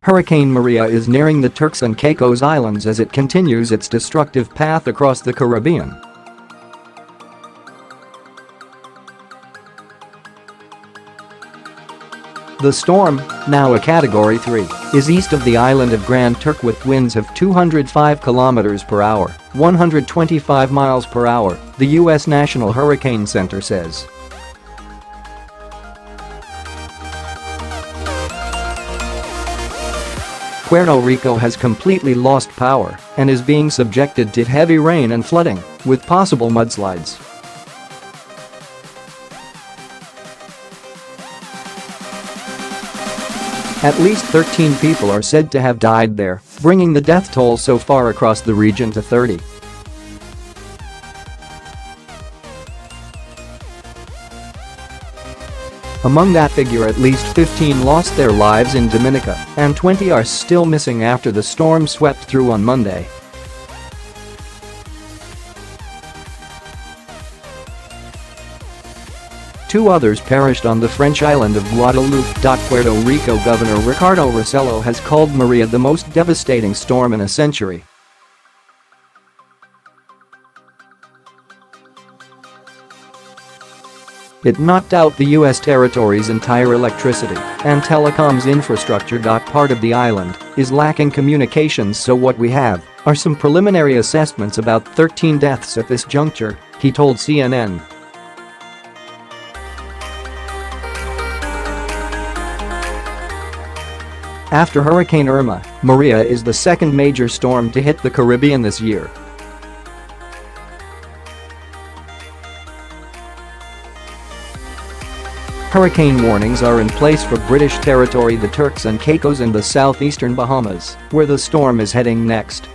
Hurricane Maria is nearing the Turks and Caicos Islands as it continues its destructive path across the Caribbean. The storm, now a Category 3, is east of the island of Grand Turk with winds of 205 km per hour, 125 miles per hour, the U.S. National Hurricane Center says. Puerto Rico has completely lost power and is being subjected to heavy rain and flooding, with possible mudslides. At least 13 people are said to have died there, bringing the death toll so far across the region to 30. Among that figure, at least 15 lost their lives in Dominica, and 20 are still missing after the storm swept through on Monday. Two others perished on the French island of Guadeloupe. Puerto Rico Governor Ricardo Rossello has called Maria the most devastating storm in a century. It knocked out the U.S. territory's entire electricity and telecoms infrastructure. Part of the island is lacking communications, so what we have are some preliminary assessments about 13 deaths at this juncture, he told CNN. After Hurricane Irma, Maria is the second major storm to hit the Caribbean this year. Hurricane warnings are in place for British territory, the Turks and Caicos, and the southeastern Bahamas, where the storm is heading next.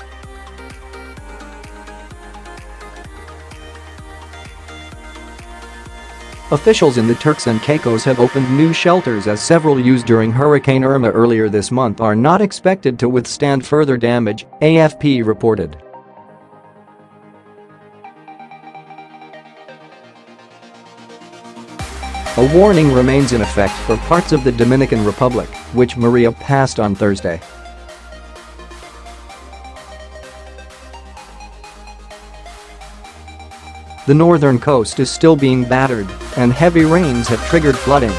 Officials in the Turks and Caicos have opened new shelters as several used during Hurricane Irma earlier this month are not expected to withstand further damage, AFP reported. A warning remains in effect for parts of the Dominican Republic, which Maria passed on Thursday. The northern coast is still being battered, and heavy rains have triggered flooding.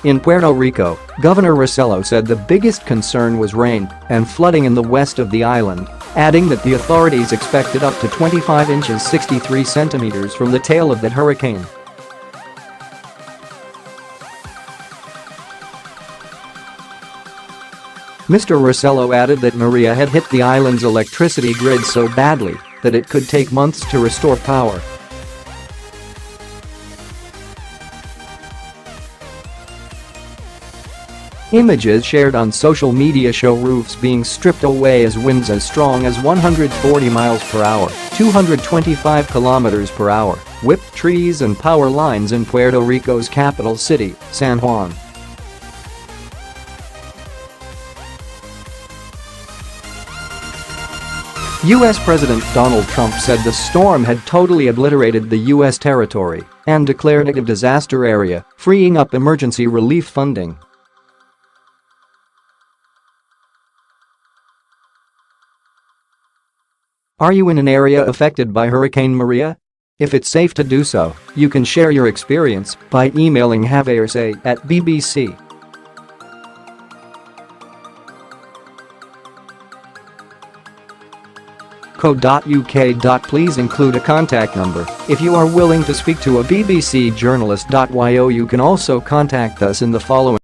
In Puerto Rico, Governor Rossello said the biggest concern was rain and flooding in the west of the island, adding that the authorities expected up to 25 inches (63 centimeters) from the tail of that hurricane. Mr. Rossello added that Maria had hit the island's electricity grid so badly that it could take months to restore power. Images shared on social media show roofs being stripped away as winds as strong as 140 miles per hour, 225 kilometers per hour, whipped trees and power lines in Puerto Rico's capital city, San Juan. U.S. President Donald Trump said the storm had totally obliterated the U.S. territory and declared it a disaster area, freeing up emergency relief funding. Are you in an area affected by Hurricane Maria? If it's safe to do so, you can share your experience by emailing haversay@bbc. .co.uk. Please include a contact number if you are willing to speak to a BBC journalist. You can also contact us in the following